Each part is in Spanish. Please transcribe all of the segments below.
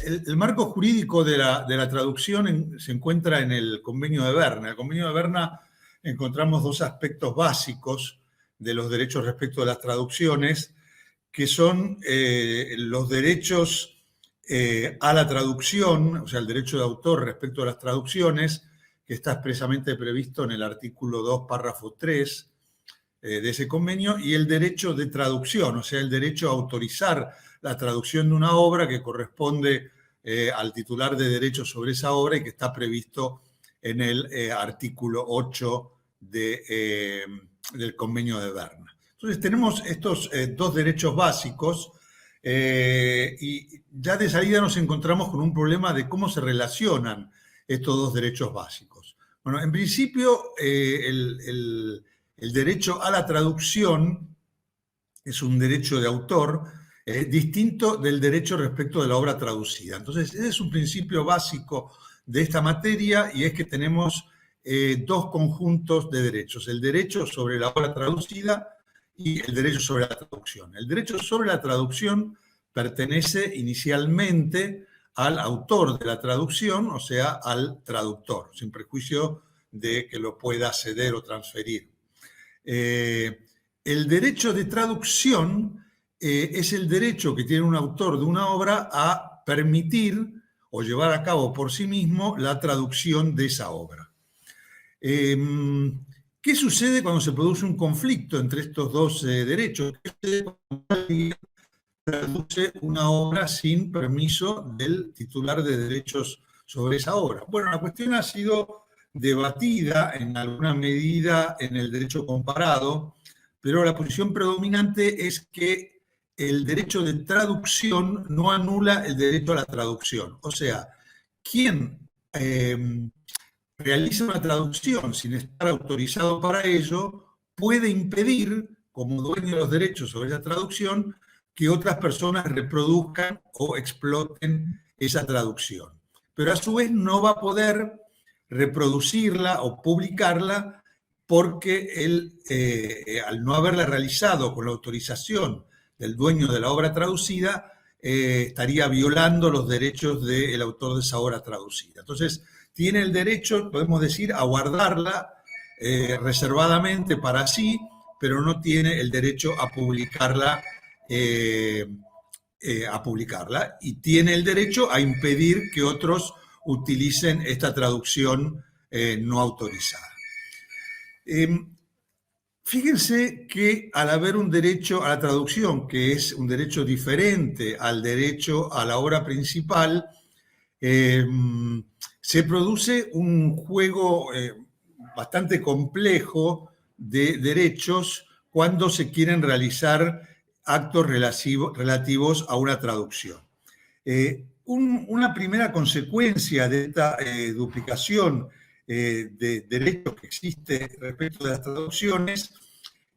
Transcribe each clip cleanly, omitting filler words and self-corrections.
el marco jurídico de la traducción se encuentra en el Convenio de Berna. En el Convenio de Berna encontramos dos aspectos básicos de los derechos respecto de las traducciones, que son los derechos a la traducción, o sea, el derecho de autor respecto a las traducciones, que está expresamente previsto en el artículo 2, párrafo 3 de ese convenio, y el derecho de traducción, o sea, el derecho a autorizar la traducción de una obra que corresponde al titular de derechos sobre esa obra y que está previsto en el artículo 8 del convenio de Berna. Entonces tenemos estos dos derechos básicos y ya de salida nos encontramos con un problema de cómo se relacionan estos dos derechos básicos. Bueno, en principio el derecho a la traducción es un derecho de autor distinto del derecho respecto de la obra traducida. Entonces, ese es un principio básico de esta materia y es que tenemos dos conjuntos de derechos, el derecho sobre la obra traducida y el derecho sobre la traducción. El derecho sobre la traducción pertenece inicialmente al autor de la traducción, o sea, al traductor, sin prejuicio de que lo pueda ceder o transferir. El derecho de traducción es el derecho que tiene un autor de una obra a permitir o llevar a cabo por sí mismo la traducción de esa obra. ¿Qué sucede cuando se produce un conflicto entre estos dos derechos? ¿Qué sucede cuando alguien traduce una obra sin permiso del titular de derechos sobre esa obra? Bueno, la cuestión ha sido debatida en alguna medida en el derecho comparado, pero la posición predominante es que el derecho de traducción no anula el derecho a la traducción. O sea, quien realiza una traducción sin estar autorizado para ello puede impedir, como dueño de los derechos sobre esa traducción, que otras personas reproduzcan o exploten esa traducción. Pero a su vez no va a poder reproducirla o publicarla porque él, al no haberla realizado con la autorización del dueño de la obra traducida, estaría violando los derechos del autor de esa obra traducida. Entonces, tiene el derecho, podemos decir, a guardarla reservadamente para sí, pero no tiene el derecho a publicarla y tiene el derecho a impedir que otros utilicen esta traducción no autorizada. Fíjense que al haber un derecho a la traducción, que es un derecho diferente al derecho a la obra principal, se produce un juego bastante complejo de derechos cuando se quieren realizar actos relativos a una traducción. Una primera consecuencia de esta duplicación de derechos que existe respecto de las traducciones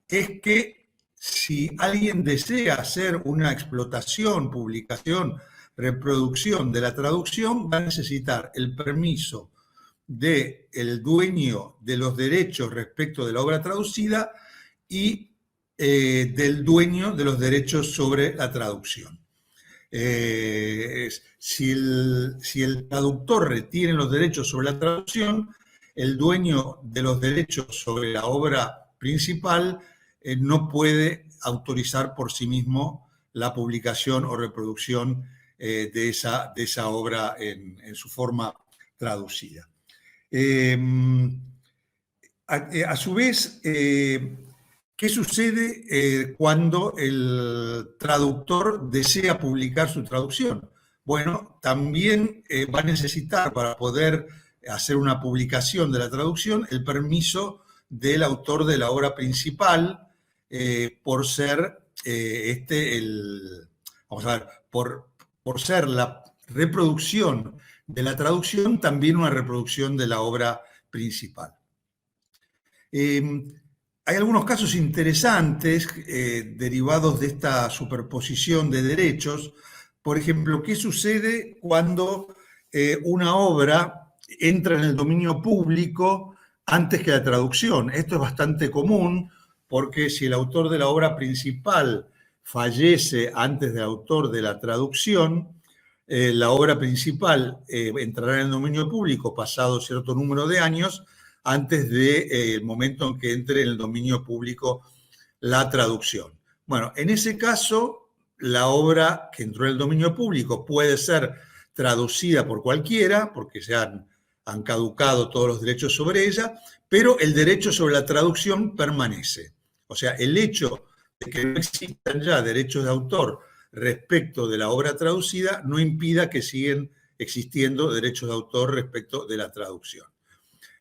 es que si alguien desea hacer una explotación, publicación, reproducción de la traducción, va a necesitar el permiso del dueño de los derechos respecto de la obra traducida y del dueño de los derechos sobre la traducción. Si el traductor retiene los derechos sobre la traducción, el dueño de los derechos sobre la obra principal no puede autorizar por sí mismo la publicación o reproducción de esa obra en su forma traducida. A su vez, ¿qué sucede cuando el traductor desea publicar su traducción? Bueno, también va a necesitar, para poder hacer una publicación de la traducción, el permiso del autor de la obra principal, por ser por ser la reproducción de la traducción también una reproducción de la obra principal. Hay algunos casos interesantes derivados de esta superposición de derechos. Por ejemplo, ¿qué sucede cuando una obra entra en el dominio público antes que la traducción? Esto es bastante común porque si el autor de la obra principal fallece antes del autor de la traducción, la obra principal entrará en el dominio público pasado cierto número de años antes del momento en que entre en el dominio público la traducción. Bueno, en ese caso, la obra que entró en el dominio público puede ser traducida por cualquiera, porque han caducado todos los derechos sobre ella, pero el derecho sobre la traducción permanece. O sea, el hecho de que no existan ya derechos de autor respecto de la obra traducida no impida que siguen existiendo derechos de autor respecto de la traducción.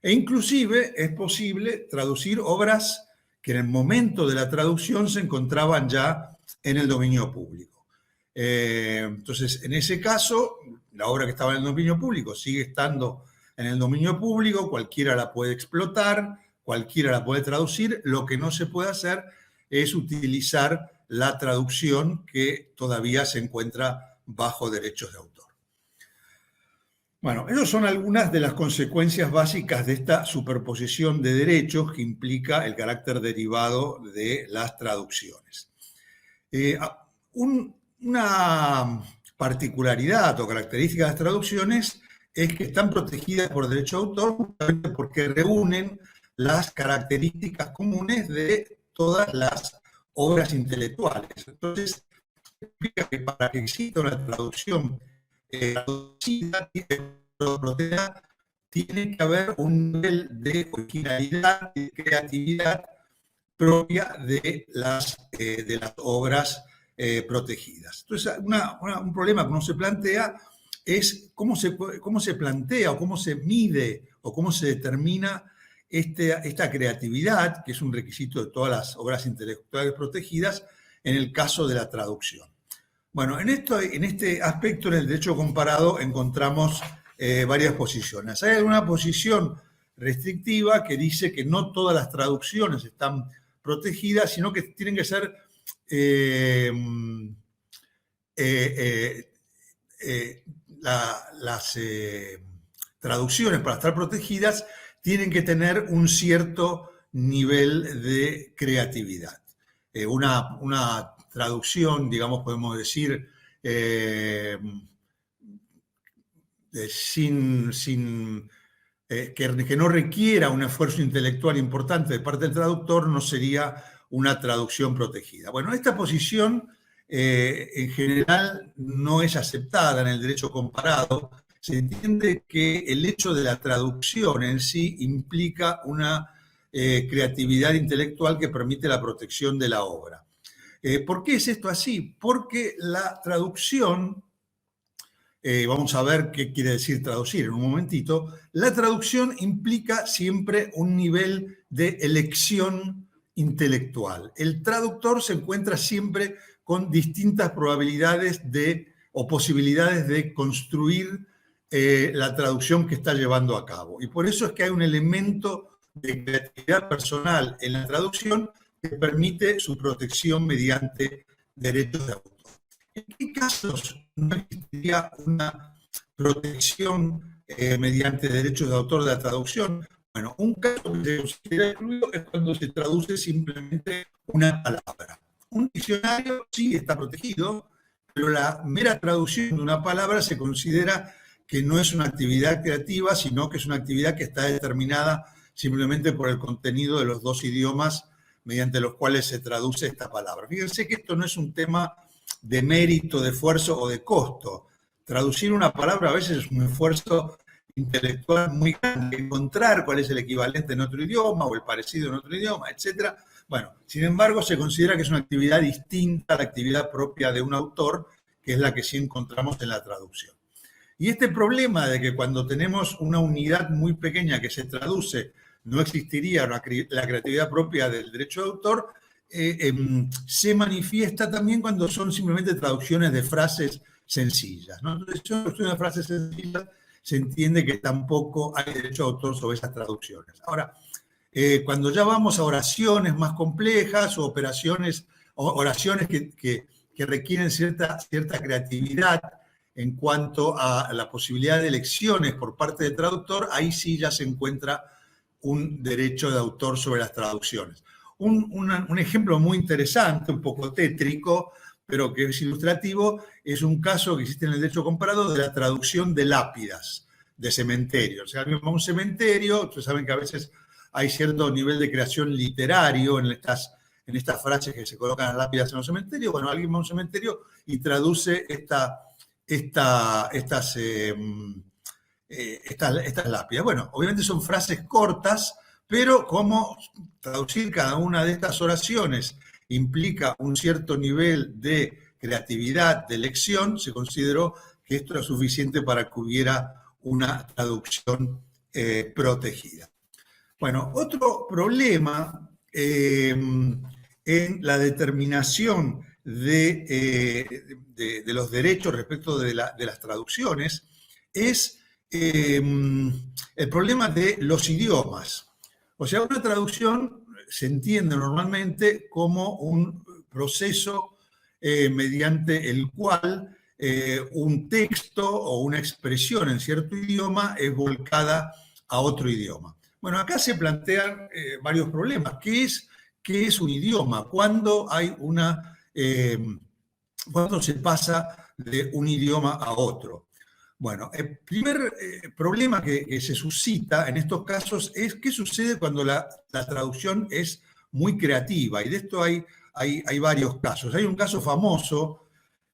E inclusive es posible traducir obras que en el momento de la traducción se encontraban ya en el dominio público. Entonces, en ese caso, la obra que estaba en el dominio público sigue estando en el dominio público, cualquiera la puede explotar, cualquiera la puede traducir. Lo que no se puede hacer es utilizar la traducción que todavía se encuentra bajo derechos de autor. Bueno, esas son algunas de las consecuencias básicas de esta superposición de derechos que implica el carácter derivado de las traducciones. Una particularidad o característica de las traducciones es que están protegidas por derecho de autor justamente porque reúnen las características comunes de todas las obras intelectuales. Entonces, significa que para que exista una traducción traducida, tiene que haber un nivel de originalidad y de creatividad propia de las obras protegidas. Entonces, un problema que uno se plantea es cómo se plantea o cómo se mide o cómo se determina esta creatividad, que es un requisito de todas las obras intelectuales protegidas, en el caso de la traducción. Bueno, en este aspecto, en el derecho comparado, encontramos varias posiciones. Hay alguna posición restrictiva que dice que no todas las traducciones están protegidas, sino que tienen que ser las traducciones para estar protegidas tienen que tener un cierto nivel de creatividad. Una traducción, digamos, podemos decir, que no requiera un esfuerzo intelectual importante de parte del traductor, no sería una traducción protegida. Bueno, esta posición en general no es aceptada en el derecho comparado. Se entiende que el hecho de la traducción en sí implica una creatividad intelectual que permite la protección de la obra. ¿Por qué es esto así? Porque la traducción, vamos a ver qué quiere decir traducir en un momentito, la traducción implica siempre un nivel de elección intelectual. El traductor se encuentra siempre con distintas probabilidades o posibilidades de construir la traducción que está llevando a cabo. Y por eso es que hay un elemento de creatividad personal en la traducción que permite su protección mediante derechos de autor. ¿En qué casos no existiría una protección mediante derechos de autor de la traducción? Bueno, un caso que se considera excluido es cuando se traduce simplemente una palabra. Un diccionario sí está protegido, pero la mera traducción de una palabra se considera que no es una actividad creativa, sino que es una actividad que está determinada simplemente por el contenido de los dos idiomas mediante los cuales se traduce esta palabra. Fíjense que esto no es un tema de mérito, de esfuerzo o de costo. Traducir una palabra a veces es un esfuerzo intelectual muy grande, encontrar cuál es el equivalente en otro idioma o el parecido en otro idioma, etc. Bueno, sin embargo, se considera que es una actividad distinta a la actividad propia de un autor, que es la que sí encontramos en la traducción. Y este problema de que cuando tenemos una unidad muy pequeña que se traduce, no existiría la creatividad propia del derecho de autor, se manifiesta también cuando son simplemente traducciones de frases sencillas, ¿no? Entonces, si son traducciones de frases sencillas, se entiende que tampoco hay derecho de autor sobre esas traducciones. Ahora, cuando ya vamos a oraciones más complejas o oraciones que requieren cierta creatividad en cuanto a la posibilidad de elecciones por parte del traductor, ahí sí ya se encuentra un derecho de autor sobre las traducciones. Un ejemplo muy interesante, un poco tétrico, pero que es ilustrativo, es un caso que existe en el derecho comparado de la traducción de lápidas de cementerios. O sea, alguien va a un cementerio, ustedes saben que a veces hay cierto nivel de creación literario en estas frases que se colocan en las lápidas en los cementerios. Bueno, alguien va a un cementerio y traduce estas lápidas. Bueno, obviamente son frases cortas, pero como traducir cada una de estas oraciones implica un cierto nivel de creatividad, de elección, se consideró que esto era suficiente para que hubiera una traducción protegida. Bueno, otro problema en la determinación de los derechos respecto de las traducciones es el problema de los idiomas. O sea, una traducción se entiende normalmente como un proceso mediante el cual un texto o una expresión en cierto idioma es volcada a otro idioma. Bueno, acá se plantean varios problemas. ¿Qué es un idioma? ¿Cuándo se pasa de un idioma a otro? Bueno, el primer problema que se suscita en estos casos es qué sucede cuando la traducción es muy creativa, y de esto hay varios casos. Hay un caso famoso,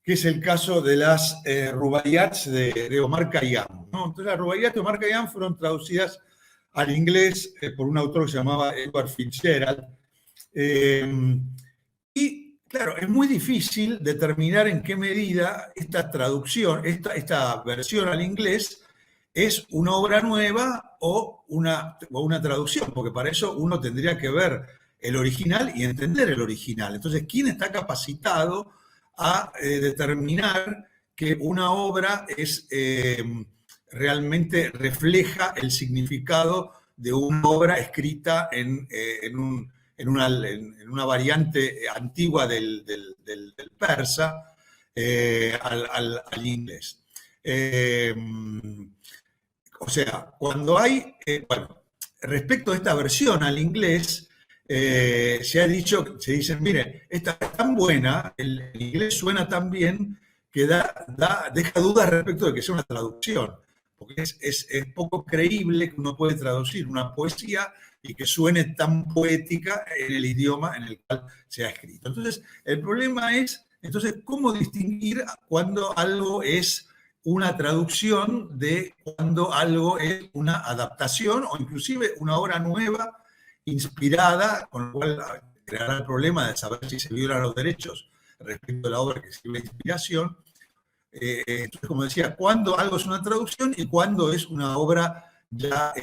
que es el caso de las Rubaiyats de Omar Khayyam, ¿no? Entonces, las Rubaiyats de Omar Khayyam fueron traducidas al inglés por un autor que se llamaba Edward Fitzgerald. Y claro, es muy difícil determinar en qué medida esta traducción, esta versión al inglés es una obra nueva o una traducción, porque para eso uno tendría que ver el original y entender el original. Entonces, ¿quién está capacitado a determinar que una obra realmente refleja el significado de una obra escrita en una variante antigua del persa al inglés? O sea, cuando hay, bueno, respecto a esta versión al inglés, se dicen, miren, esta es tan buena, el inglés suena tan bien que deja dudas respecto de que sea una traducción, porque es poco creíble que uno puede traducir una poesía y que suene tan poética en el idioma en el cual se ha escrito. Entonces, el problema es, ¿cómo distinguir cuando algo es una traducción de cuando algo es una adaptación o inclusive una obra nueva inspirada, con lo cual creará el problema de saber si se violan los derechos respecto a la obra que sirve de inspiración? Entonces, como decía, cuando algo es una traducción y cuando es una obra ya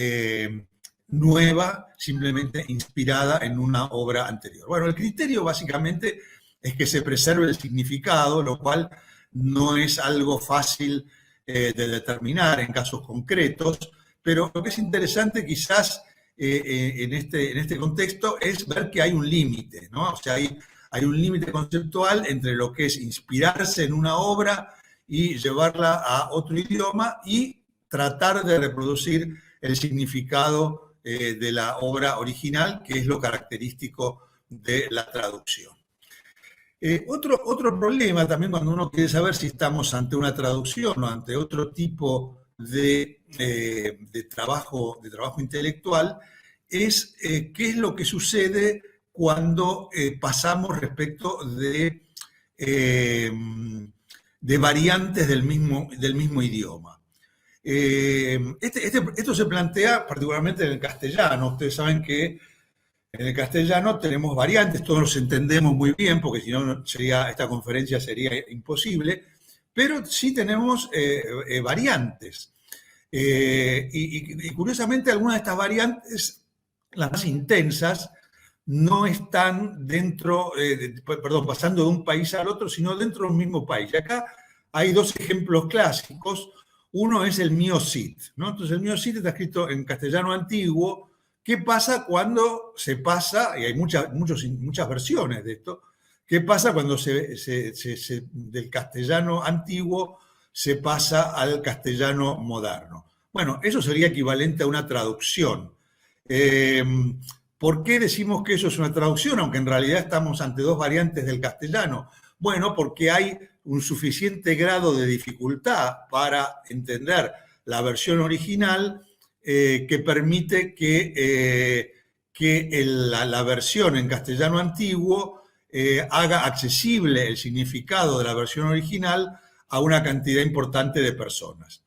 nueva, simplemente inspirada en una obra anterior. Bueno, el criterio básicamente es que se preserve el significado, lo cual no es algo fácil de determinar en casos concretos, pero lo que es interesante quizás en este contexto es ver que hay un límite, ¿no? O sea, hay un límite conceptual entre lo que es inspirarse en una obra y llevarla a otro idioma y tratar de reproducir el significado de la obra original, que es lo característico de la traducción. Otro problema también cuando uno quiere saber si estamos ante una traducción o ante otro tipo de trabajo intelectual es qué es lo que sucede cuando pasamos respecto de variantes del mismo idioma. Esto se plantea particularmente en el castellano. Ustedes saben que en el castellano tenemos variantes, todos los entendemos muy bien, porque si no esta conferencia sería imposible, pero sí tenemos variantes. Y curiosamente algunas de estas variantes, las más intensas, no están pasando de un país al otro, sino dentro de un mismo país. Y acá hay dos ejemplos clásicos. Uno es el Mio Cid, ¿no? Entonces el Mio Cid está escrito en castellano antiguo. ¿Qué pasa cuando se pasa? Y hay muchas versiones de esto. ¿Qué pasa cuando del castellano antiguo se pasa al castellano moderno? Bueno, eso sería equivalente a una traducción. ¿Por qué decimos que eso es una traducción, aunque en realidad estamos ante dos variantes del castellano? Bueno, porque hay un suficiente grado de dificultad para entender la versión original que permite que la versión en castellano antiguo haga accesible el significado de la versión original a una cantidad importante de personas.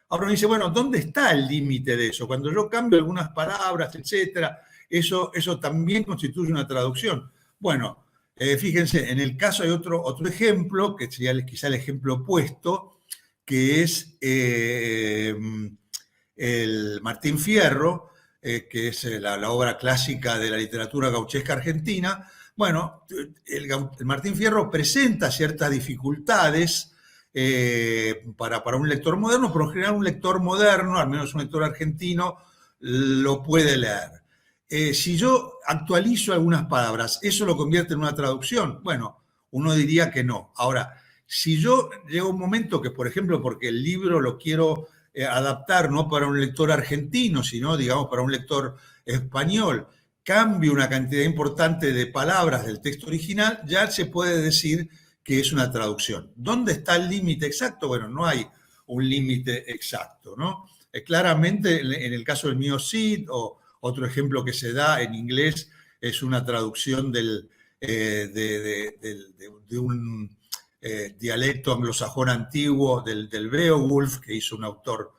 Ahora uno dice, bueno, ¿dónde está el límite de eso? Cuando yo cambio algunas palabras, etcétera, eso también constituye una traducción. Bueno, fíjense, en el caso hay otro ejemplo, que sería quizá el ejemplo opuesto, que es el Martín Fierro, que es la obra clásica de la literatura gauchesca argentina. Bueno, el Martín Fierro presenta ciertas dificultades para un lector moderno, pero en general un lector moderno, al menos un lector argentino, lo puede leer. Si yo actualizo algunas palabras, ¿eso lo convierte en una traducción? Bueno, uno diría que no. Ahora, si yo llego a un momento que, por ejemplo, porque el libro lo quiero adaptar no para un lector argentino, sino, digamos, para un lector español, cambio una cantidad importante de palabras del texto original, ya se puede decir que es una traducción. ¿Dónde está el límite exacto? Bueno, no hay un límite exacto, ¿no? Claramente, en el caso del mío Cid, o otro ejemplo que se da en inglés, es una traducción de un dialecto anglosajón antiguo del Beowulf, que hizo un autor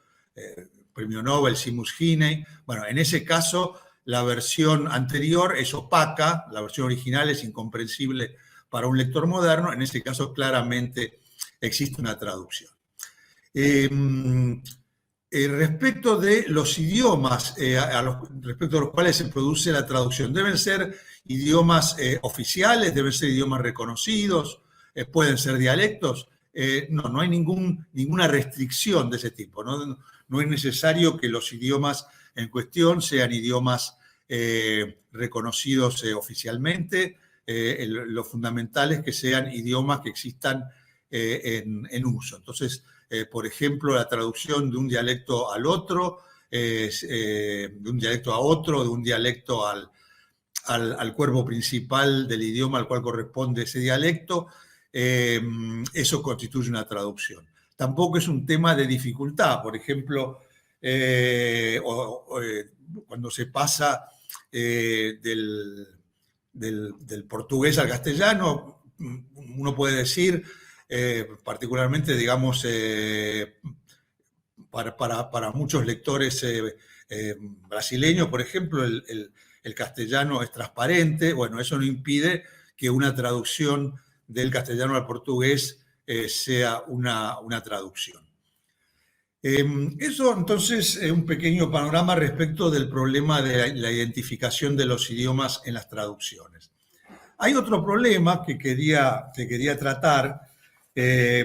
premio Nobel, Seamus Heaney. Bueno, en ese caso, la versión anterior es opaca, la versión original es incomprensible para un lector moderno, en ese caso claramente existe una traducción. Respecto de los idiomas respecto a los cuales se produce la traducción, ¿deben ser idiomas oficiales? ¿Deben ser idiomas reconocidos? ¿Pueden ser dialectos? No hay ninguna restricción de ese tipo. No es necesario que los idiomas en cuestión sean idiomas reconocidos oficialmente. Lo fundamental es que sean idiomas que existan en uso. Entonces, por ejemplo, la traducción de un dialecto al otro, de un dialecto a otro, de un dialecto al cuerpo principal del idioma al cual corresponde ese dialecto, eso constituye una traducción. Tampoco es un tema de dificultad. Por ejemplo, cuando se pasa del portugués al castellano, uno puede decir, particularmente, digamos, para muchos lectores brasileños, por ejemplo, el castellano es transparente. Bueno, eso no impide que una traducción del castellano al portugués sea una traducción. Eso entonces es un pequeño panorama respecto del problema de la identificación de los idiomas en las traducciones. Hay otro problema que quería tratar,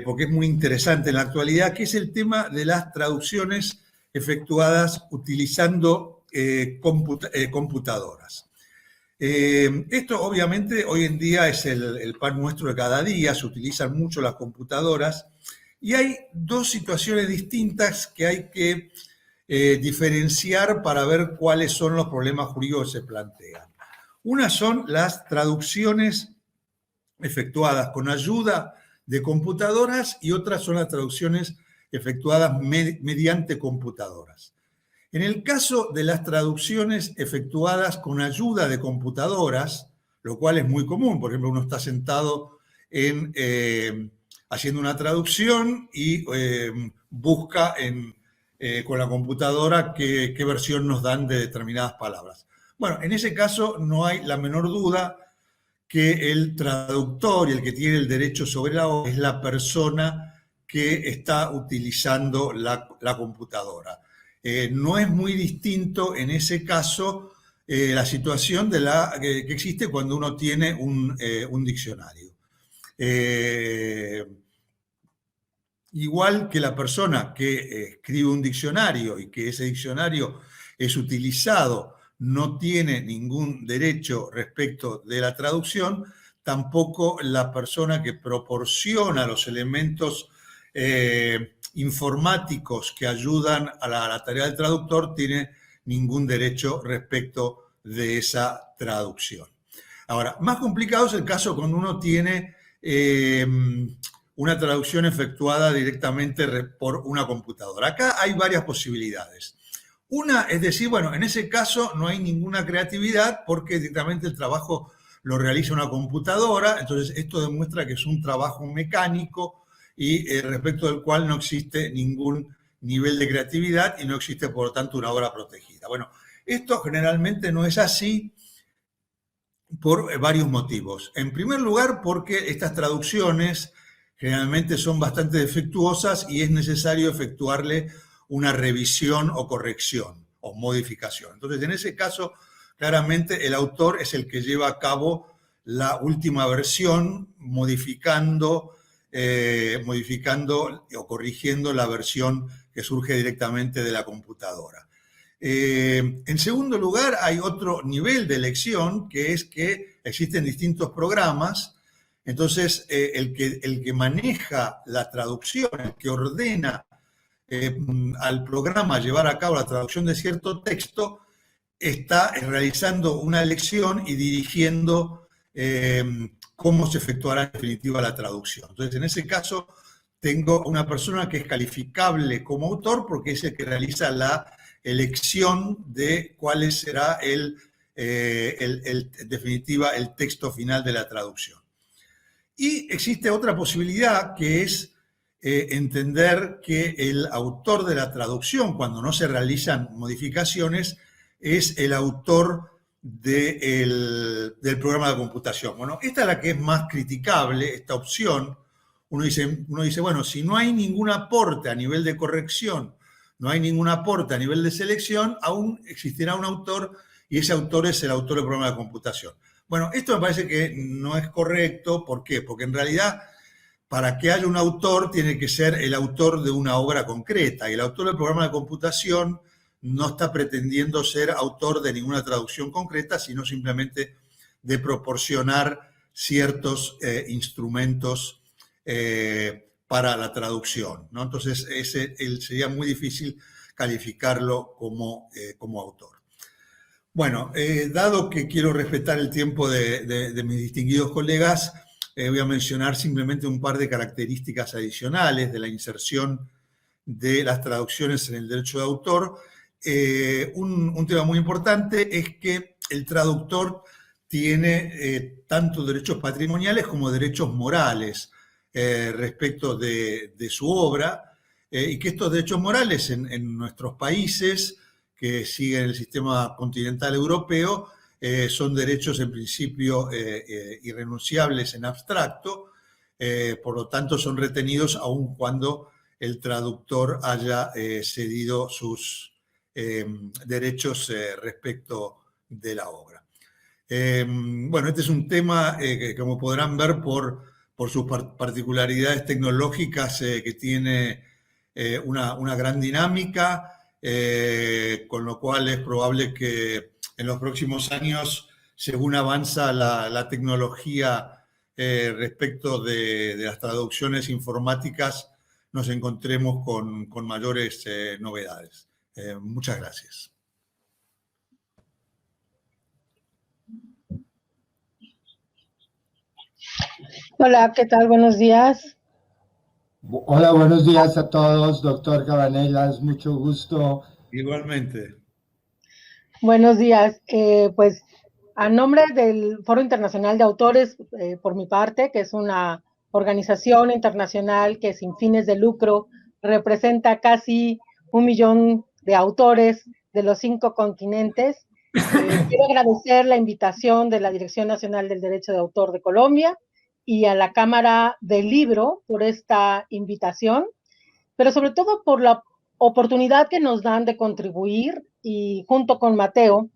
porque es muy interesante en la actualidad, que es el tema de las traducciones efectuadas utilizando computadoras. Esto obviamente hoy en día es el pan nuestro de cada día, se utilizan mucho las computadoras y hay dos situaciones distintas que hay que diferenciar para ver cuáles son los problemas jurídicos que se plantean. Una son las traducciones efectuadas con ayuda de computadoras y otras son las traducciones efectuadas mediante computadoras. En el caso de las traducciones efectuadas con ayuda de computadoras, lo cual es muy común, por ejemplo, uno está sentado haciendo una traducción y busca con la computadora qué versión nos dan de determinadas palabras. Bueno, en ese caso no hay la menor duda que el traductor y el que tiene el derecho sobre la obra es la persona que está utilizando la computadora. No es muy distinto en ese caso la situación que existe cuando uno tiene un diccionario. Igual que la persona que escribe un diccionario y que ese diccionario es utilizado, no tiene ningún derecho respecto de la traducción, tampoco la persona que proporciona los elementos informáticos que ayudan a la tarea del traductor tiene ningún derecho respecto de esa traducción. Ahora, más complicado es el caso cuando uno tiene eh, una traducción efectuada directamente por una computadora. Acá hay varias posibilidades. Una es decir, bueno, en ese caso no hay ninguna creatividad porque directamente el trabajo lo realiza una computadora, entonces esto demuestra que es un trabajo mecánico y respecto del cual no existe ningún nivel de creatividad y no existe, por lo tanto, una obra protegida. Bueno, esto generalmente no es así por varios motivos. En primer lugar, porque estas traducciones generalmente son bastante defectuosas y es necesario efectuarle una revisión o corrección o modificación. Entonces, en ese caso, claramente el autor es el que lleva a cabo la última versión, modificando o corrigiendo la versión que surge directamente de la computadora. En segundo lugar, hay otro nivel de elección, que es que existen distintos programas. Entonces, el que maneja la traducción, el que ordena al programa llevar a cabo la traducción de cierto texto, está realizando una elección y dirigiendo cómo se efectuará en definitiva la traducción. Entonces, en ese caso, tengo una persona que es calificable como autor porque es el que realiza la elección de cuál será en definitiva, el texto final de la traducción. Y existe otra posibilidad que es entender que el autor de la traducción, cuando no se realizan modificaciones, es el autor del programa de computación. Bueno, esta es la que es más criticable, esta opción. Uno dice, bueno, si no hay ningún aporte a nivel de corrección, no hay ningún aporte a nivel de selección, aún existirá un autor y ese autor es el autor del programa de computación. Bueno, esto me parece que no es correcto. ¿Por qué? Porque en realidad, para que haya un autor, tiene que ser el autor de una obra concreta. Y el autor del programa de computación no está pretendiendo ser autor de ninguna traducción concreta, sino simplemente de proporcionar ciertos instrumentos para la traducción, ¿no? Entonces, sería muy difícil calificarlo como autor. Bueno, dado que quiero respetar el tiempo de mis distinguidos colegas, voy a mencionar simplemente un par de características adicionales de la inserción de las traducciones en el derecho de autor. Un tema muy importante es que el traductor tiene tanto derechos patrimoniales como derechos morales respecto de su obra, y que estos derechos morales en nuestros países que siguen el sistema continental europeo son derechos en principio irrenunciables en abstracto, por lo tanto son retenidos aun cuando el traductor haya cedido sus derechos respecto de la obra. Bueno, este es un tema que, como podrán ver por sus particularidades tecnológicas, que tiene una gran dinámica, con lo cual es probable que en los próximos años, según avanza la tecnología respecto de las traducciones informáticas, nos encontremos con mayores novedades. Muchas gracias. Hola, ¿qué tal? Buenos días. Hola, buenos días a todos, doctor Cabanellas, mucho gusto. Igualmente. Buenos días. Pues a nombre del Foro Internacional de Autores, por mi parte, que es una organización internacional que sin fines de lucro representa casi 1 millón de autores de los 5 continentes, quiero agradecer la invitación de la Dirección Nacional del Derecho de Autor de Colombia y a la Cámara del Libro por esta invitación, pero sobre todo por la oportunidad que nos dan de contribuir y junto con Mateo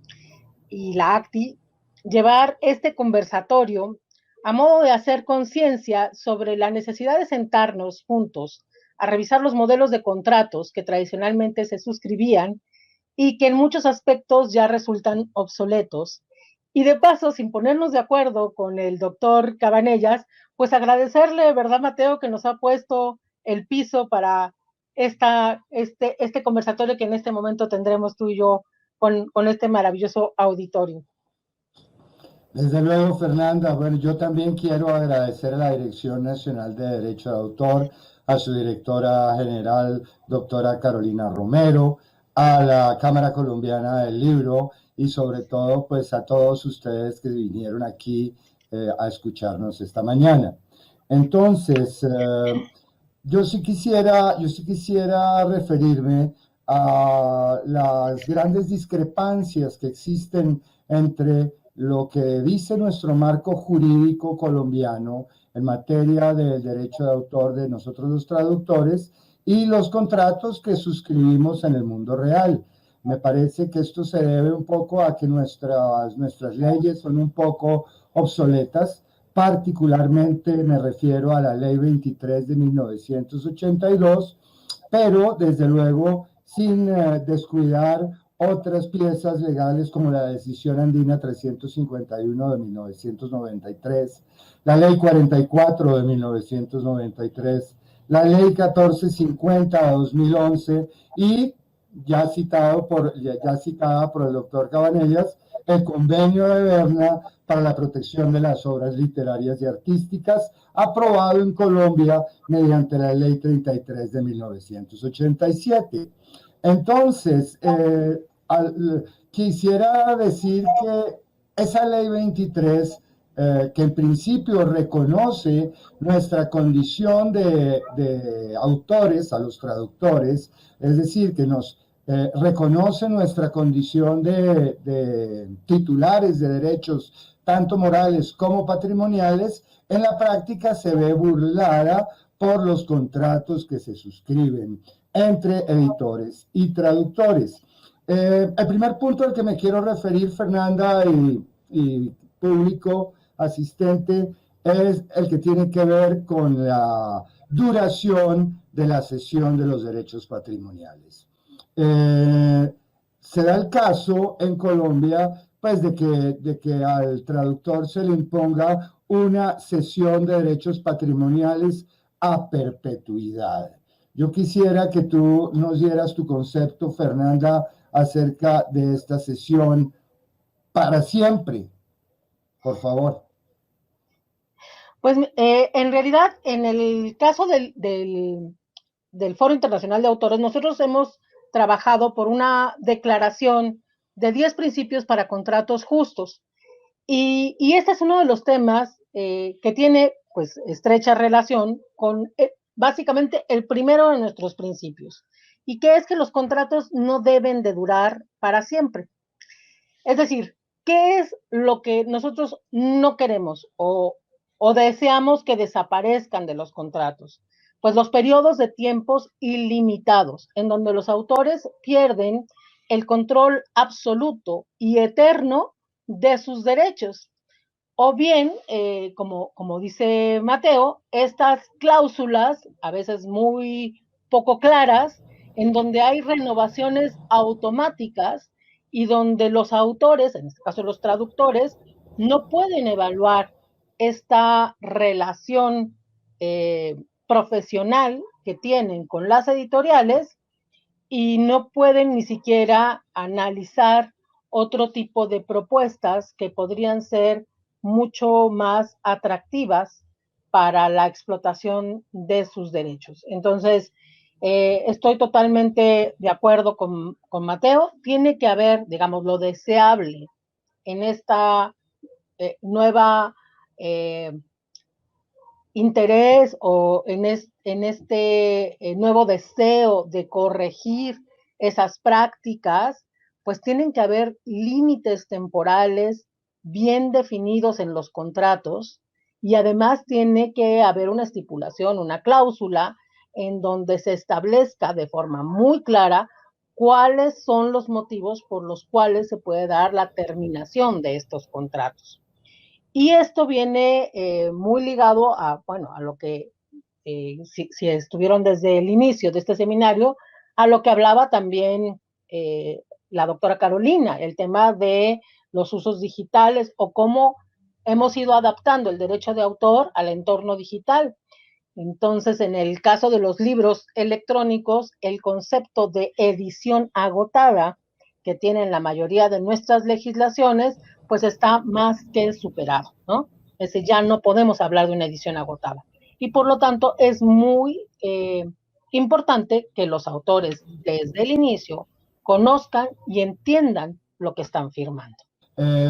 y la ACTI, llevar este conversatorio a modo de hacer conciencia sobre la necesidad de sentarnos juntos a revisar los modelos de contratos que tradicionalmente se suscribían y que en muchos aspectos ya resultan obsoletos. Y de paso, sin ponernos de acuerdo con el doctor Cabanellas, pues agradecerle, ¿verdad, Mateo, que nos ha puesto el piso para este conversatorio que en este momento tendremos tú y yo con este maravilloso auditorio? Desde luego, Fernanda. Bueno, yo también quiero agradecer a la Dirección Nacional de Derecho de Autor, a su directora general, doctora Carolina Romero, a la Cámara Colombiana del Libro y sobre todo, pues a todos ustedes que vinieron aquí a escucharnos esta mañana. Entonces, yo sí quisiera referirme a las grandes discrepancias que existen entre lo que dice nuestro marco jurídico colombiano en materia del derecho de autor de nosotros los traductores y los contratos que suscribimos en el mundo real. Me parece que esto se debe un poco a que nuestras leyes son un poco obsoletas. Particularmente me refiero a la Ley 23 de 1982, pero desde luego sin descuidar otras piezas legales como la Decisión Andina 351 de 1993, la Ley 44 de 1993, la Ley 1450 de 2011 y ya citada por el doctor Cabanellas, el Convenio de Berna para la protección de las obras literarias y artísticas, aprobado en Colombia mediante la Ley 33 de 1987. Entonces, quisiera decir que esa Ley 23, que en principio reconoce nuestra condición de autores a los traductores, es decir, que nos reconoce nuestra condición de titulares de derechos, tanto morales como patrimoniales, en la práctica se ve burlada por los contratos que se suscriben entre editores y traductores. El primer punto al que me quiero referir, Fernanda y público asistente, es el que tiene que ver con la duración de la cesión de los derechos patrimoniales. Se da el caso en Colombia, pues, de que al traductor se le imponga una cesión de derechos patrimoniales a perpetuidad. Yo quisiera que tú nos dieras tu concepto, Fernanda, acerca de esta cesión para siempre, por favor. Pues en realidad, en el caso del Foro Internacional de Autores, nosotros hemos trabajado por una declaración de 10 principios para contratos justos. Y este es uno de los temas que tiene pues estrecha relación con básicamente el primero de nuestros principios, y que es que los contratos no deben de durar para siempre. Es decir, ¿qué es lo que nosotros no queremos o deseamos que desaparezcan de los contratos? Pues los periodos de tiempos ilimitados, en donde los autores pierden el control absoluto y eterno de sus derechos. O bien, como dice Mateo, estas cláusulas, a veces muy poco claras, en donde hay renovaciones automáticas y donde los autores, en este caso los traductores, no pueden evaluar esta relación profesional que tienen con las editoriales y no pueden ni siquiera analizar otro tipo de propuestas que podrían ser mucho más atractivas para la explotación de sus derechos. Entonces, estoy totalmente de acuerdo con Mateo. Tiene que haber, digamos, lo deseable en esta nueva interés o en este nuevo deseo de corregir esas prácticas, pues tienen que haber límites temporales bien definidos en los contratos, y además tiene que haber una estipulación, una cláusula en donde se establezca de forma muy clara cuáles son los motivos por los cuales se puede dar la terminación de estos contratos. Y esto viene muy ligado a, bueno, a lo que, si estuvieron desde el inicio de este seminario, a lo que hablaba también la doctora Carolina, el tema de los usos digitales o cómo hemos ido adaptando el derecho de autor al entorno digital. Entonces, en el caso de los libros electrónicos, el concepto de edición agotada que tienen la mayoría de nuestras legislaciones, pues está más que superado, ¿no? Es decir, ya no podemos hablar de una edición agotada. Y por lo tanto es muy importante que los autores desde el inicio conozcan y entiendan lo que están firmando.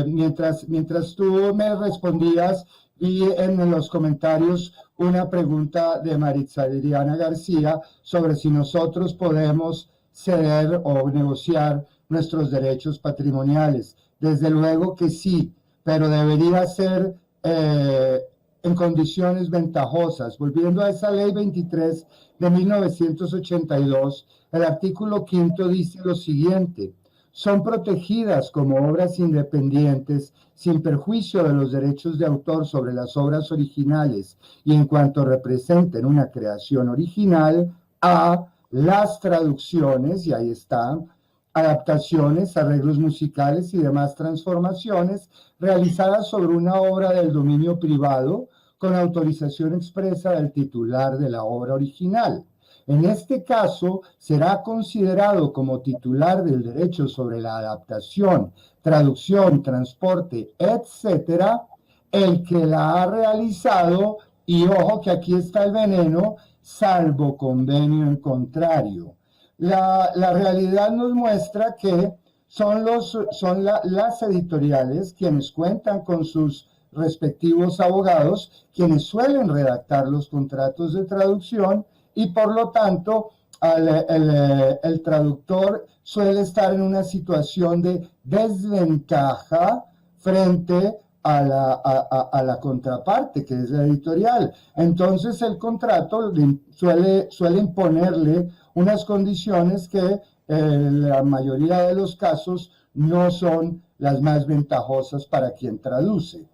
Mientras tú me respondías, vi en los comentarios una pregunta de Maritza Adriana García sobre si nosotros podemos ceder o negociar nuestros derechos patrimoniales. Desde luego que sí, pero debería ser en condiciones ventajosas. Volviendo a esa ley 23 de 1982, el artículo 5 dice lo siguiente: son protegidas como obras independientes sin perjuicio de los derechos de autor sobre las obras originales y en cuanto representen una creación original a las traducciones, y ahí están, adaptaciones, arreglos musicales y demás transformaciones realizadas sobre una obra del dominio privado con autorización expresa del titular de la obra original. En este caso, será considerado como titular del derecho sobre la adaptación, traducción, transporte, etcétera, el que la ha realizado, y ojo que aquí está el veneno, salvo convenio en contrario. La realidad nos muestra que son las editoriales quienes cuentan con sus respectivos abogados, quienes suelen redactar los contratos de traducción, y por lo tanto el traductor suele estar en una situación de desventaja frente a la contraparte, que es la editorial. Entonces el contrato suele imponerle unas condiciones que en la mayoría de los casos no son las más ventajosas para quien traduce.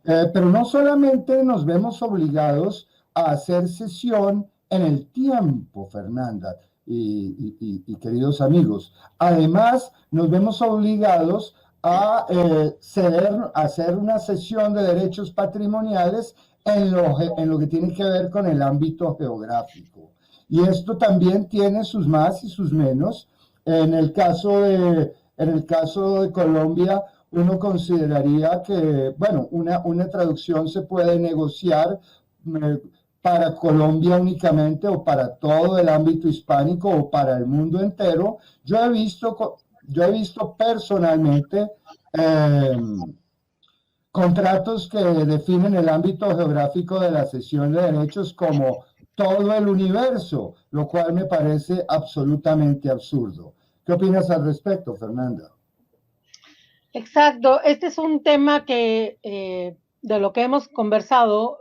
Pero no solamente nos vemos obligados a hacer cesión en el tiempo, Fernanda y queridos amigos. Además, nos vemos obligados a hacer una cesión de derechos patrimoniales en lo que tiene que ver con el ámbito geográfico. Y esto también tiene sus más y sus menos. En el caso de Colombia, uno consideraría que, bueno, una traducción se puede negociar para Colombia únicamente o para todo el ámbito hispánico o para el mundo entero. Yo he visto personalmente contratos que definen el ámbito geográfico de la cesión de derechos como todo el universo, lo cual me parece absolutamente absurdo. ¿Qué opinas al respecto, Fernanda? Exacto, este es un tema que de lo que hemos conversado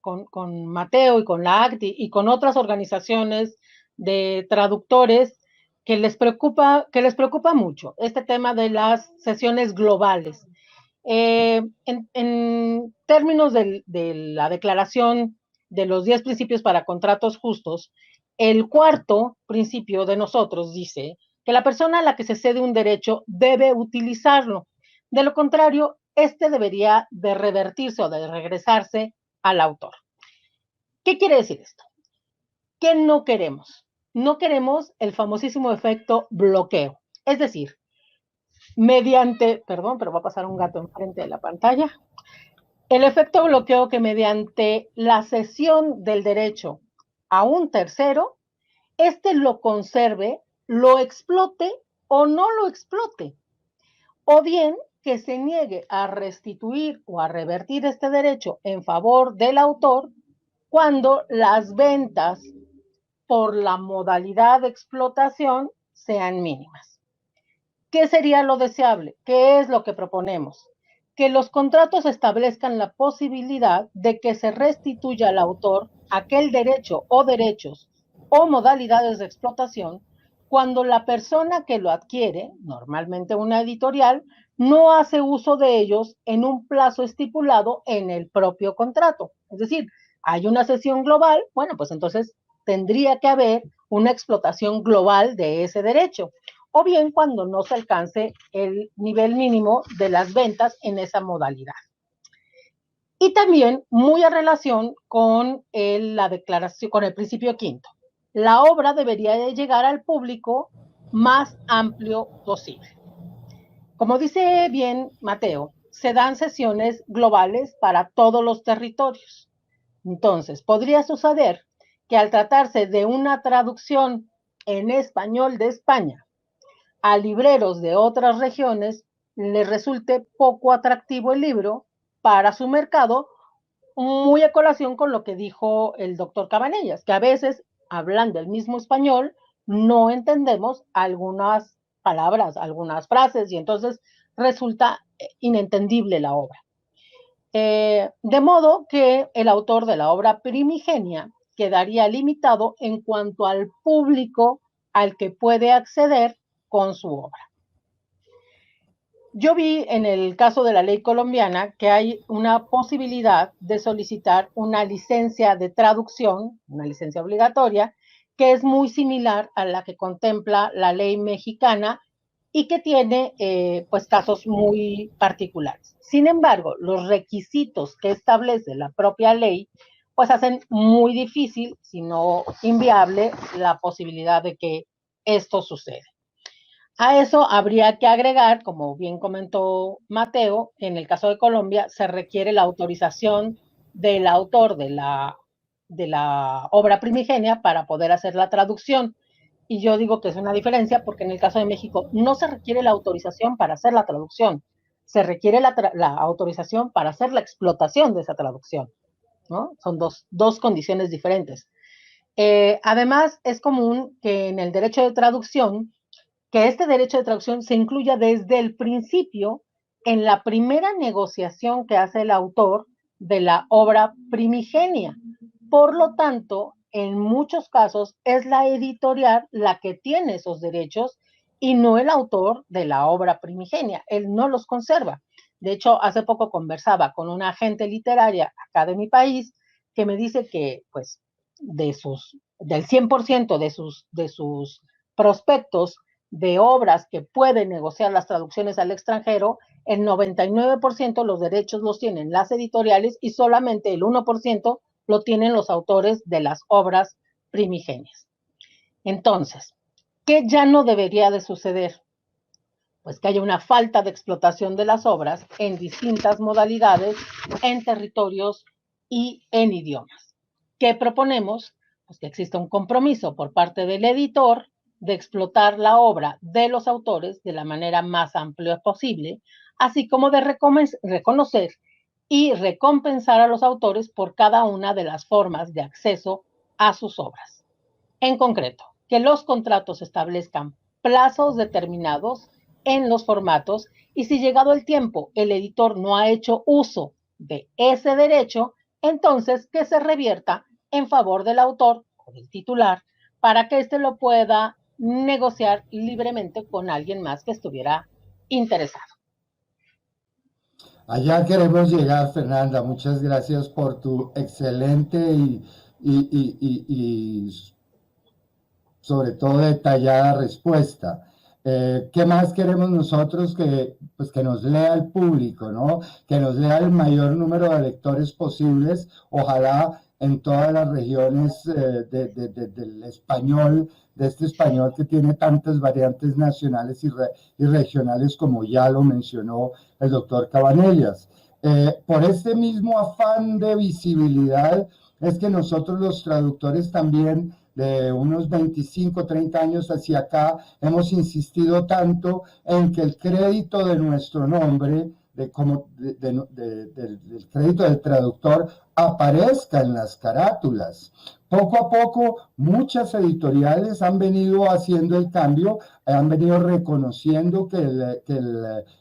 con Mateo y con la ACDI y con otras organizaciones de traductores que les preocupa mucho, este tema de las sesiones globales. En términos de la declaración de los 10 principios para contratos justos, el cuarto principio de nosotros dice que la persona a la que se cede un derecho debe utilizarlo. De lo contrario, este debería de revertirse o de regresarse al autor. ¿Qué quiere decir esto? ¿Qué no queremos? No queremos el famosísimo efecto bloqueo. Es decir, mediante, perdón, pero va a pasar un gato enfrente de la pantalla, el efecto bloqueo que mediante la cesión del derecho a un tercero, este lo conserve, lo explote o no lo explote, o bien que se niegue a restituir o a revertir este derecho en favor del autor cuando las ventas por la modalidad de explotación sean mínimas. ¿Qué sería lo deseable? ¿Qué es lo que proponemos? Que los contratos establezcan la posibilidad de que se restituya al autor aquel derecho o derechos o modalidades de explotación cuando la persona que lo adquiere, normalmente una editorial, no hace uso de ellos en un plazo estipulado en el propio contrato. Es decir, hay una cesión global, bueno, pues entonces tendría que haber una explotación global de ese derecho, o bien cuando no se alcance el nivel mínimo de las ventas en esa modalidad. Y también muy en relación con la declaración, con el principio quinto. La obra debería de llegar al público más amplio posible. Como dice bien Mateo, se dan sesiones globales para todos los territorios. Entonces, podría suceder que al tratarse de una traducción en español de España a libreros de otras regiones, les resulte poco atractivo el libro para su mercado, muy a colación con lo que dijo el doctor Cabanellas, que a veces, hablando el mismo español, no entendemos algunas palabras, algunas frases, y entonces resulta inentendible la obra. De modo que el autor de la obra primigenia quedaría limitado en cuanto al público al que puede acceder con su obra. Yo vi en el caso de la ley colombiana que hay una posibilidad de solicitar una licencia de traducción, una licencia obligatoria, que es muy similar a la que contempla la ley mexicana y que tiene pues casos muy particulares. Sin embargo, los requisitos que establece la propia ley pues hacen muy difícil, si no inviable, la posibilidad de que esto suceda. A eso habría que agregar, como bien comentó Mateo, en el caso de Colombia se requiere la autorización del autor de la obra primigenia para poder hacer la traducción. Y yo digo que es una diferencia porque en el caso de México no se requiere la autorización para hacer la traducción, se requiere la autorización para hacer la explotación de esa traducción, ¿no? Son dos condiciones diferentes. Además, es común que en el derecho de traducción que este derecho de traducción se incluya desde el principio en la primera negociación que hace el autor de la obra primigenia. Por lo tanto, en muchos casos es la editorial la que tiene esos derechos y no el autor de la obra primigenia. Él no los conserva. De hecho, hace poco conversaba con una agente literaria acá de mi país que me dice que, pues, del 100% de sus prospectos de obras que pueden negociar las traducciones al extranjero, el 99% los derechos los tienen las editoriales y solamente el 1% lo tienen los autores de las obras primigenias. Entonces, ¿qué ya no debería de suceder? Pues que haya una falta de explotación de las obras en distintas modalidades, en territorios y en idiomas. ¿Qué proponemos? Pues que exista un compromiso por parte del editor de explotar la obra de los autores de la manera más amplia posible, así como de reconocer y recompensar a los autores por cada una de las formas de acceso a sus obras. En concreto, que los contratos establezcan plazos determinados en los formatos y si llegado el tiempo el editor no ha hecho uso de ese derecho, entonces que se revierta en favor del autor o del titular para que éste lo pueda negociar libremente con alguien más que estuviera interesado. Allá queremos llegar, Fernanda. Muchas gracias por tu excelente y sobre todo detallada respuesta. ¿Qué más queremos nosotros? Pues que nos lea el público, ¿no? Que nos lea el mayor número de lectores posibles, ojalá en todas las regiones del español, de este español que tiene tantas variantes nacionales y regionales como ya lo mencionó el doctor Cabanellas. Por este mismo afán de visibilidad es que nosotros los traductores también de unos 25, 30 años hacia acá, hemos insistido tanto en que el crédito de nuestro nombre, del crédito del traductor, aparezca en las carátulas. Poco a poco, muchas editoriales han venido haciendo el cambio, han venido reconociendo que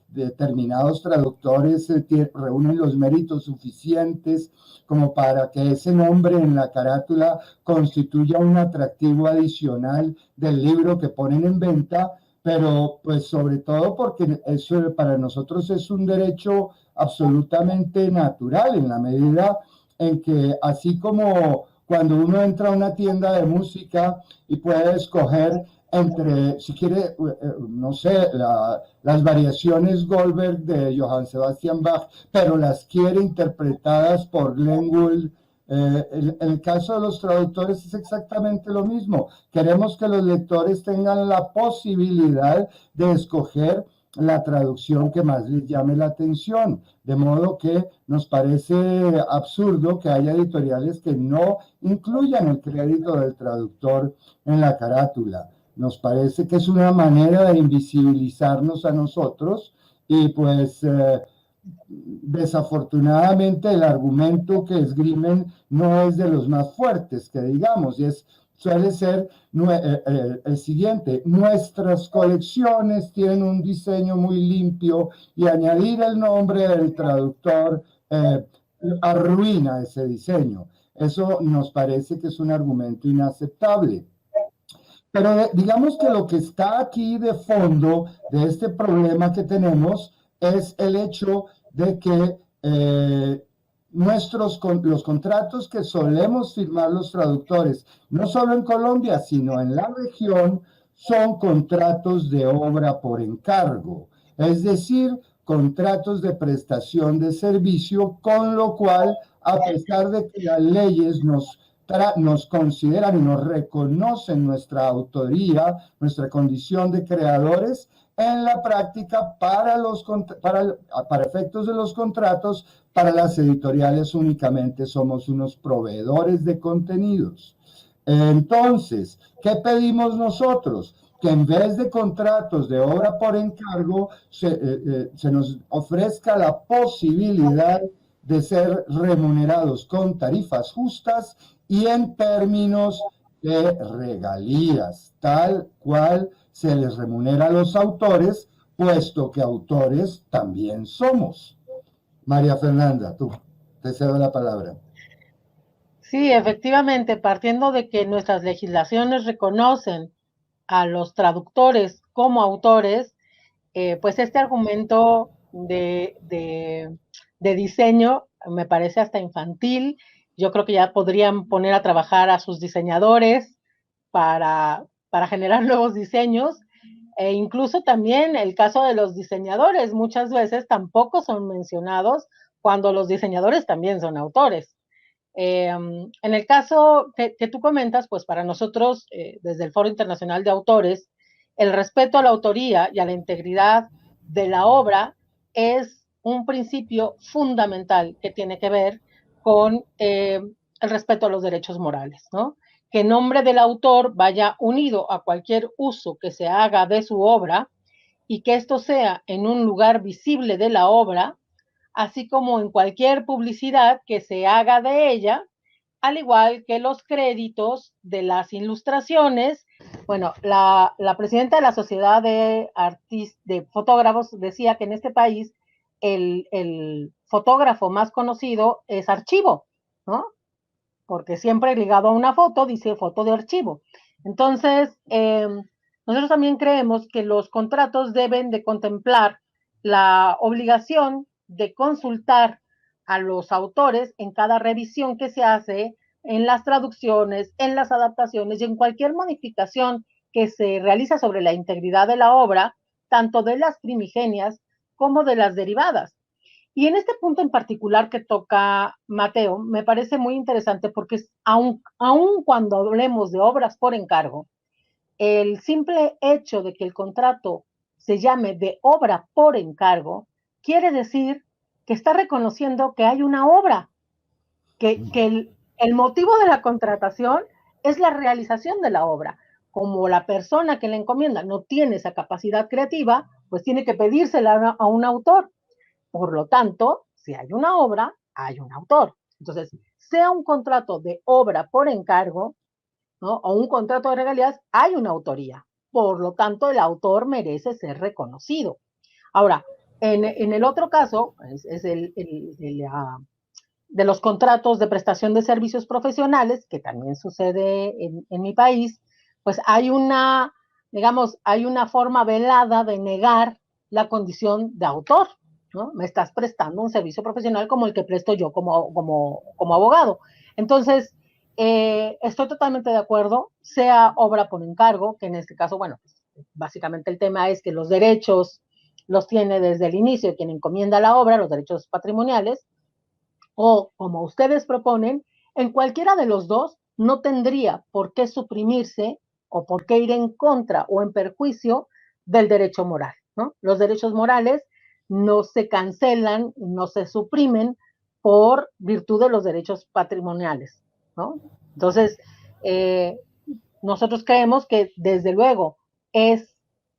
determinados traductores reúnen los méritos suficientes como para que ese nombre en la carátula constituya un atractivo adicional del libro que ponen en venta, pero pues sobre todo porque eso para nosotros es un derecho absolutamente natural en la medida en que así como cuando uno entra a una tienda de música y puede escoger entre, si quiere, no sé, las variaciones Goldberg de Johann Sebastian Bach, pero las quiere interpretadas por Glenn Gould. En el caso de los traductores es exactamente lo mismo. Queremos que los lectores tengan la posibilidad de escoger la traducción que más les llame la atención. De modo que nos parece absurdo que haya editoriales que no incluyan el crédito del traductor en la carátula. Nos parece que es una manera de invisibilizarnos a nosotros y pues desafortunadamente el argumento que esgrimen no es de los más fuertes, que digamos, y suele ser el siguiente: nuestras colecciones tienen un diseño muy limpio y añadir el nombre del traductor arruina ese diseño. Eso nos parece que es un argumento inaceptable. Pero digamos que lo que está aquí de fondo de este problema que tenemos es el hecho de que los contratos que solemos firmar los traductores, no solo en Colombia, sino en la región, son contratos de obra por encargo, es decir, contratos de prestación de servicio, con lo cual, a pesar de que las leyes nos consideran y nos reconocen nuestra autoría, nuestra condición de creadores, en la práctica, para efectos de los contratos, para las editoriales únicamente somos unos proveedores de contenidos. Entonces, ¿qué pedimos nosotros? Que en vez de contratos de obra por encargo, se nos ofrezca la posibilidad de ser remunerados con tarifas justas y en términos de regalías, tal cual se les remunera a los autores, puesto que autores también somos. María Fernanda, te cedo la palabra. Sí, efectivamente, partiendo de que nuestras legislaciones reconocen a los traductores como autores, pues este argumento de diseño me parece hasta infantil. Yo creo que ya podrían poner a trabajar a sus diseñadores para generar nuevos diseños, e incluso también el caso de los diseñadores, muchas veces tampoco son mencionados cuando los diseñadores también son autores. En el caso que tú comentas, pues para nosotros, desde el Foro Internacional de Autores, el respeto a la autoría y a la integridad de la obra es un principio fundamental que tiene que ver con el respeto a los derechos morales, ¿no? Que en nombre del autor vaya unido a cualquier uso que se haga de su obra y que esto sea en un lugar visible de la obra, así como en cualquier publicidad que se haga de ella, al igual que los créditos de las ilustraciones. Bueno, la presidenta de la Sociedad de Fotógrafos decía que en este país el fotógrafo más conocido es archivo, ¿no? Porque siempre ligado a una foto dice foto de archivo. Entonces, nosotros también creemos que los contratos deben de contemplar la obligación de consultar a los autores en cada revisión que se hace, en las traducciones, en las adaptaciones y en cualquier modificación que se realiza sobre la integridad de la obra, tanto de las primigenias como de las derivadas. Y en este punto en particular que toca Mateo, me parece muy interesante porque aun cuando hablemos de obras por encargo, el simple hecho de que el contrato se llame de obra por encargo quiere decir que está reconociendo que hay una obra, que el motivo de la contratación es la realización de la obra. Como la persona que le encomienda no tiene esa capacidad creativa, pues tiene que pedírsela a un autor. Por lo tanto, si hay una obra, hay un autor. Entonces, sea un contrato de obra por encargo, ¿no?, o un contrato de regalías, hay una autoría. Por lo tanto, el autor merece ser reconocido. Ahora, en el otro caso, es de los contratos de prestación de servicios profesionales, que también sucede en mi país, pues hay una, digamos, hay una forma velada de negar la condición de autor, ¿no? Me estás prestando un servicio profesional como el que presto yo como abogado. Entonces, estoy totalmente de acuerdo, sea obra por encargo, que en este caso, bueno, básicamente el tema es que los derechos los tiene desde el inicio quien encomienda la obra, los derechos patrimoniales, o como ustedes proponen, en cualquiera de los dos no tendría por qué suprimirse o por qué ir en contra o en perjuicio del derecho moral. ¿no? Los derechos morales no se cancelan, no se suprimen por virtud de los derechos patrimoniales, ¿no? Entonces, nosotros creemos que desde luego es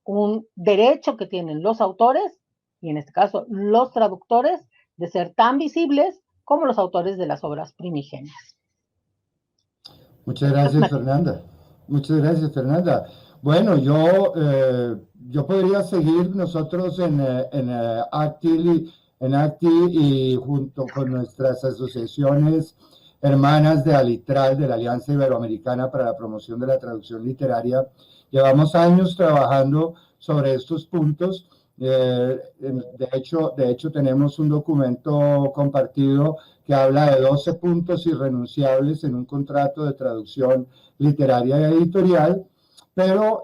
un derecho que tienen los autores, y en este caso los traductores, de ser tan visibles como los autores de las obras primigenias. Muchas gracias, Fernanda. Muchas gracias, Fernanda. Bueno, yo podría seguir nosotros en ACTI y junto con nuestras asociaciones hermanas de Alitral, de la Alianza Iberoamericana para la Promoción de la Traducción Literaria. Llevamos años trabajando sobre estos puntos. De hecho, tenemos un documento compartido que habla de 12 puntos irrenunciables en un contrato de traducción literaria y editorial. Pero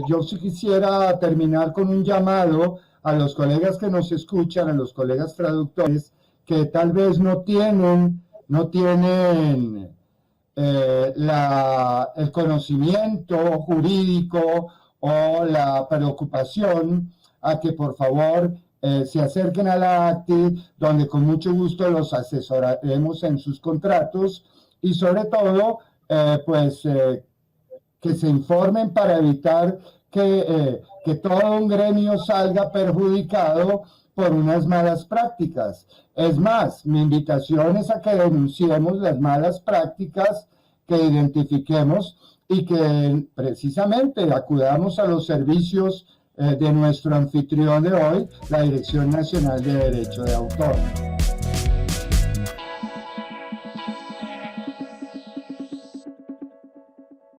yo sí quisiera terminar con un llamado a los colegas que nos escuchan, a los colegas traductores, que tal vez no tienen el conocimiento jurídico o la preocupación, a que por favor se acerquen a la ACTI, donde con mucho gusto los asesoraremos en sus contratos y sobre todo que se informen para evitar que todo un gremio salga perjudicado por unas malas prácticas. Es más, mi invitación es a que denunciemos las malas prácticas, que identifiquemos y que precisamente acudamos a los servicios de nuestro anfitrión de hoy, la Dirección Nacional de Derecho de Autor.